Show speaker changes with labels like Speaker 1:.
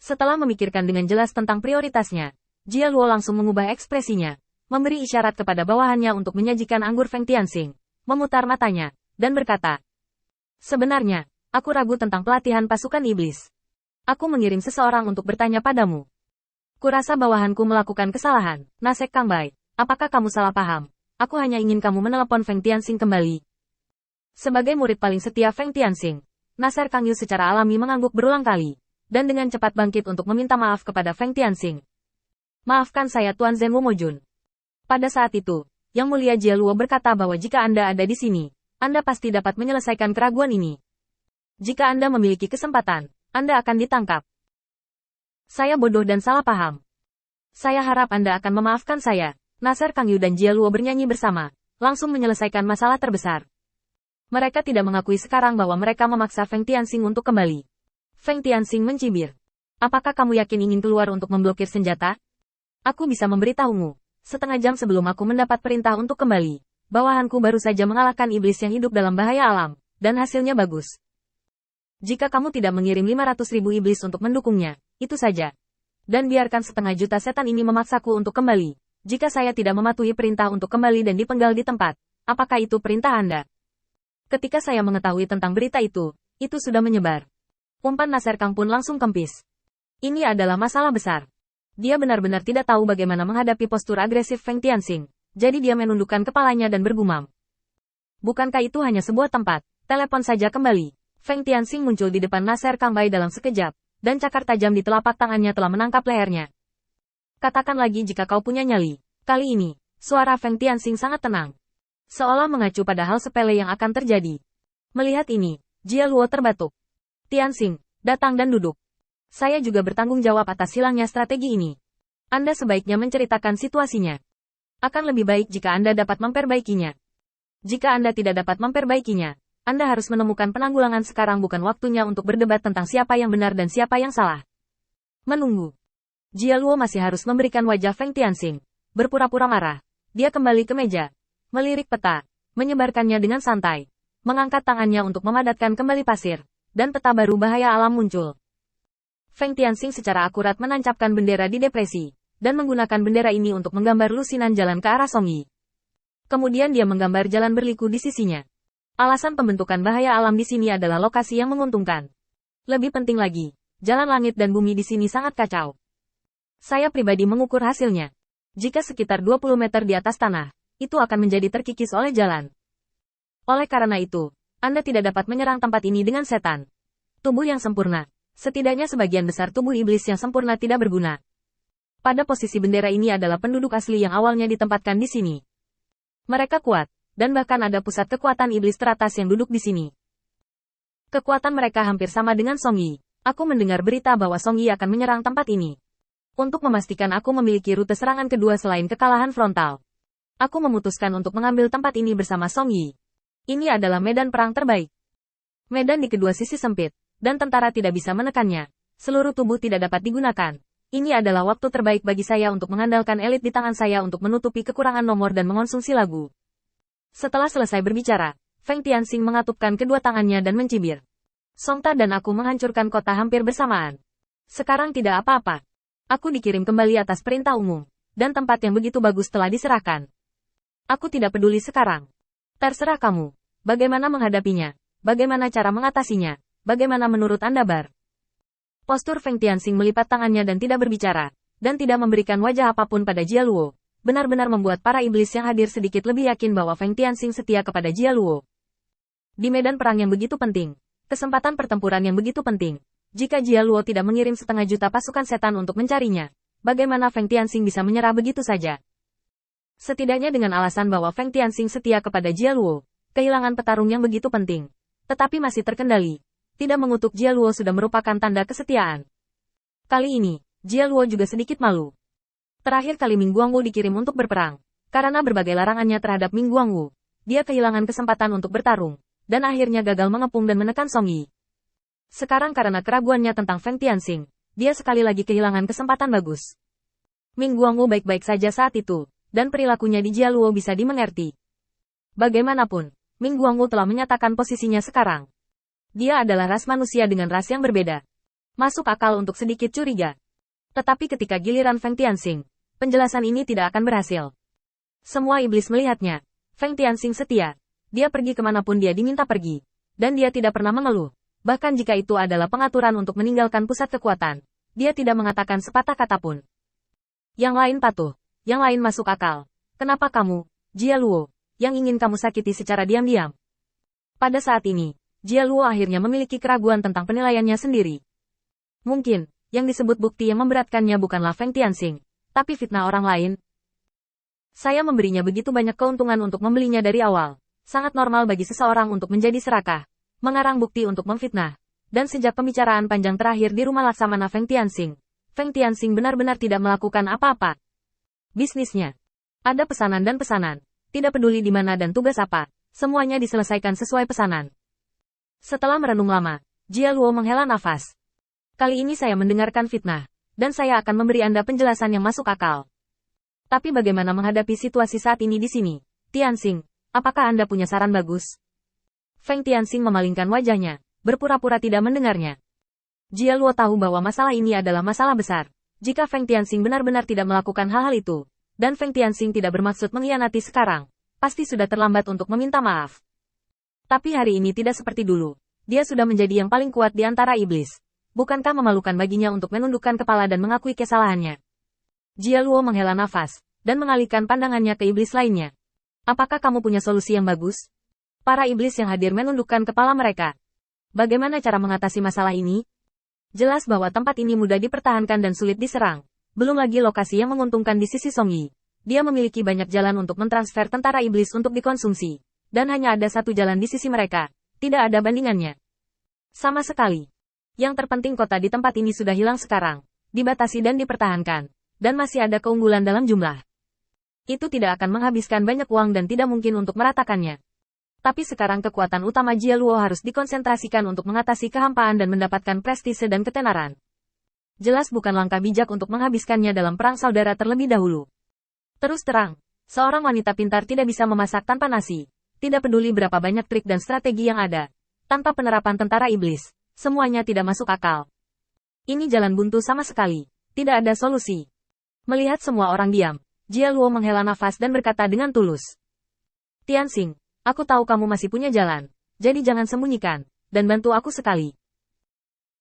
Speaker 1: Setelah memikirkan dengan jelas tentang prioritasnya, Jia Luo langsung mengubah ekspresinya, memberi isyarat kepada bawahannya untuk menyajikan anggur Feng Tianxing, memutar matanya, dan berkata, "Sebenarnya, aku ragu tentang pelatihan pasukan iblis. Aku mengirim seseorang untuk bertanya padamu. Kurasa bawahanku melakukan kesalahan. Nasek Kang Bai, apakah kamu salah paham? Aku hanya ingin kamu menelepon Feng Tianxing kembali." Sebagai murid paling setia Feng Tianxing, Nasir Kang Yu secara alami mengangguk berulang kali, dan dengan cepat bangkit untuk meminta maaf kepada Feng Tianxing. "Maafkan saya Tuan Zhen Wumojun." Pada saat itu, Yang Mulia Jia Luo berkata bahwa jika Anda ada di sini, Anda pasti dapat menyelesaikan keraguan ini. Jika Anda memiliki kesempatan, Anda akan ditangkap. Saya bodoh dan salah paham. Saya harap Anda akan memaafkan saya. Nasir Kang Yu dan Jia Luo bernyanyi bersama, langsung menyelesaikan masalah terbesar. Mereka tidak mengakui sekarang bahwa mereka memaksa Feng Tianxing untuk kembali. Feng Tianxing mencibir. "Apakah kamu yakin ingin keluar untuk memblokir senjata? Aku bisa memberitahumu. Setengah jam sebelum aku mendapat perintah untuk kembali, bawahanku baru saja mengalahkan iblis yang hidup dalam bahaya alam, dan hasilnya bagus. Jika kamu tidak mengirim 500.000 iblis untuk mendukungnya, itu saja. Dan biarkan 500.000 setan ini memaksaku untuk kembali. Jika saya tidak mematuhi perintah untuk kembali dan dipenggal di tempat, apakah itu perintah Anda?" Ketika saya mengetahui tentang berita itu sudah menyebar. Umpan Nasir Kang pun langsung kempis. Ini adalah masalah besar. Dia benar-benar tidak tahu bagaimana menghadapi postur agresif Feng Tianxing, jadi dia menundukkan kepalanya dan bergumam. "Bukankah itu hanya sebuah tempat? Telepon saja kembali." Feng Tianxing muncul di depan Nasir Kang Bai dalam sekejap, dan cakar tajam di telapak tangannya telah menangkap lehernya. "Katakan lagi jika kau punya nyali." Kali ini, suara Feng Tianxing sangat tenang. Seolah mengacu pada hal sepele yang akan terjadi. Melihat ini, Jia Luo terbatuk. "Tianxing, datang dan duduk. Saya juga bertanggung jawab atas hilangnya strategi ini. Anda sebaiknya menceritakan situasinya. Akan lebih baik jika Anda dapat memperbaikinya. Jika Anda tidak dapat memperbaikinya, Anda harus menemukan penanggulangan. Sekarang bukan waktunya untuk berdebat tentang siapa yang benar dan siapa yang salah." Menunggu. Jia Luo masih harus memberikan wajah Feng Tianxing berpura-pura marah. Dia kembali ke meja, melirik peta, menyebarkannya dengan santai, mengangkat tangannya untuk memadatkan kembali pasir, dan peta baru bahaya alam muncul. Feng Tianxing secara akurat menancapkan bendera di depresi, dan menggunakan bendera ini untuk menggambar lusinan jalan ke arah Songyi. Kemudian dia menggambar jalan berliku di sisinya. Alasan pembentukan bahaya alam di sini adalah lokasi yang menguntungkan. Lebih penting lagi, jalan langit dan bumi di sini sangat kacau. Saya pribadi mengukur hasilnya. Jika sekitar 20 meter di atas tanah, itu akan menjadi terkikis oleh jalan. Oleh karena itu, Anda tidak dapat menyerang tempat ini dengan setan. Tubuh yang sempurna. Setidaknya sebagian besar tubuh iblis yang sempurna tidak berguna. Pada posisi bendera ini adalah penduduk asli yang awalnya ditempatkan di sini. Mereka kuat, dan bahkan ada pusat kekuatan iblis teratas yang duduk di sini. Kekuatan mereka hampir sama dengan Songyi. Aku mendengar berita bahwa Songyi akan menyerang tempat ini. Untuk memastikan aku memiliki rute serangan kedua selain kekalahan frontal, aku memutuskan untuk mengambil tempat ini bersama Songyi. Ini adalah medan perang terbaik. Medan di kedua sisi sempit, dan tentara tidak bisa menekannya. Seluruh tubuh tidak dapat digunakan. Ini adalah waktu terbaik bagi saya untuk mengandalkan elit di tangan saya untuk menutupi kekurangan nomor dan mengonsumsi lagu. Setelah selesai berbicara, Feng Tianxing mengatupkan kedua tangannya dan mencibir. "Songta dan aku menghancurkan kota hampir bersamaan. Sekarang tidak apa-apa. Aku dikirim kembali atas perintah umum, dan tempat yang begitu bagus telah diserahkan. Aku tidak peduli sekarang. Terserah kamu. Bagaimana menghadapinya? Bagaimana cara mengatasinya? Bagaimana menurut Anda, Bar?" Postur Feng Tianxing melipat tangannya dan tidak berbicara, dan tidak memberikan wajah apapun pada Jia Luo, benar-benar membuat para iblis yang hadir sedikit lebih yakin bahwa Feng Tianxing setia kepada Jia Luo. Di medan perang yang begitu penting, kesempatan pertempuran yang begitu penting, jika Jia Luo tidak mengirim 500.000 pasukan setan untuk mencarinya, bagaimana Feng Tianxing bisa menyerah begitu saja? Setidaknya dengan alasan bahwa Feng Tianxing setia kepada Jia Luo, kehilangan petarung yang begitu penting, tetapi masih terkendali. Tidak mengutuk Jia Luo sudah merupakan tanda kesetiaan. Kali ini, Jia Luo juga sedikit malu. Terakhir kali Ming Guangwu dikirim untuk berperang. Karena berbagai larangannya terhadap Ming Guangwu, dia kehilangan kesempatan untuk bertarung, dan akhirnya gagal mengepung dan menekan Songyi. Sekarang karena keraguannya tentang Feng Tianxing, dia sekali lagi kehilangan kesempatan bagus. Ming Guangwu baik-baik saja saat itu, dan perilakunya di Jia Luo bisa dimengerti. Bagaimanapun, Ming Guangwu telah menyatakan posisinya sekarang. Dia adalah ras manusia dengan ras yang berbeda. Masuk akal untuk sedikit curiga. Tetapi ketika giliran Feng Tianxing, penjelasan ini tidak akan berhasil. Semua iblis melihatnya. Feng Tianxing setia. Dia pergi kemanapun dia diminta pergi. Dan dia tidak pernah mengeluh. Bahkan jika itu adalah pengaturan untuk meninggalkan pusat kekuatan, dia tidak mengatakan sepatah kata pun. Yang lain patuh. Yang lain masuk akal. Kenapa kamu, Jia Luo, yang ingin kamu sakiti secara diam-diam? Pada saat ini, Jia Luo akhirnya memiliki keraguan tentang penilaiannya sendiri. Mungkin, yang disebut bukti yang memberatkannya bukanlah Feng Tianxing, tapi fitnah orang lain. Saya memberinya begitu banyak keuntungan untuk membelinya dari awal. Sangat normal bagi seseorang untuk menjadi serakah, mengarang bukti untuk memfitnah. Dan sejak pembicaraan panjang terakhir di rumah Laksamana Feng Tianxing benar-benar tidak melakukan apa-apa. Bisnisnya. Ada pesanan dan pesanan. Tidak peduli di mana dan tugas apa, semuanya diselesaikan sesuai pesanan. Setelah merenung lama, Jia Luo menghela nafas. Kali ini saya mendengarkan fitnah, dan saya akan memberi Anda penjelasan yang masuk akal. Tapi bagaimana menghadapi situasi saat ini di sini? Tianxing, apakah Anda punya saran bagus? Feng Tianxing memalingkan wajahnya, berpura-pura tidak mendengarnya. Jia Luo tahu bahwa masalah ini adalah masalah besar. Jika Feng Tianxing benar-benar tidak melakukan hal-hal itu, dan Feng Tianxing tidak bermaksud mengkhianati sekarang, pasti sudah terlambat untuk meminta maaf. Tapi hari ini tidak seperti dulu. Dia sudah menjadi yang paling kuat di antara iblis. Bukankah memalukan baginya untuk menundukkan kepala dan mengakui kesalahannya? Jia Luo menghela nafas, dan mengalihkan pandangannya ke iblis lainnya. Apakah kamu punya solusi yang bagus? Para iblis yang hadir menundukkan kepala mereka. Bagaimana cara mengatasi masalah ini? Jelas bahwa tempat ini mudah dipertahankan dan sulit diserang. Belum lagi lokasi yang menguntungkan di sisi Songyi. Dia memiliki banyak jalan untuk mentransfer tentara iblis untuk dikonsumsi. Dan hanya ada satu jalan di sisi mereka. Tidak ada bandingannya. Sama sekali. Yang terpenting kota di tempat ini sudah hilang sekarang, dibatasi dan dipertahankan, dan masih ada keunggulan dalam jumlah. Itu tidak akan menghabiskan banyak uang dan tidak mungkin untuk meratakannya. Tapi sekarang kekuatan utama Jia Luo harus dikonsentrasikan untuk mengatasi kehampaan dan mendapatkan prestise dan ketenaran. Jelas bukan langkah bijak untuk menghabiskannya dalam perang saudara terlebih dahulu. Terus terang, seorang wanita pintar tidak bisa memasak tanpa nasi. Tidak peduli berapa banyak trik dan strategi yang ada. Tanpa penerapan tentara iblis, semuanya tidak masuk akal. Ini jalan buntu sama sekali. Tidak ada solusi. Melihat semua orang diam, Jia Luo menghela nafas dan berkata dengan tulus. Tianxing, aku tahu kamu masih punya jalan. Jadi jangan sembunyikan, dan bantu aku sekali.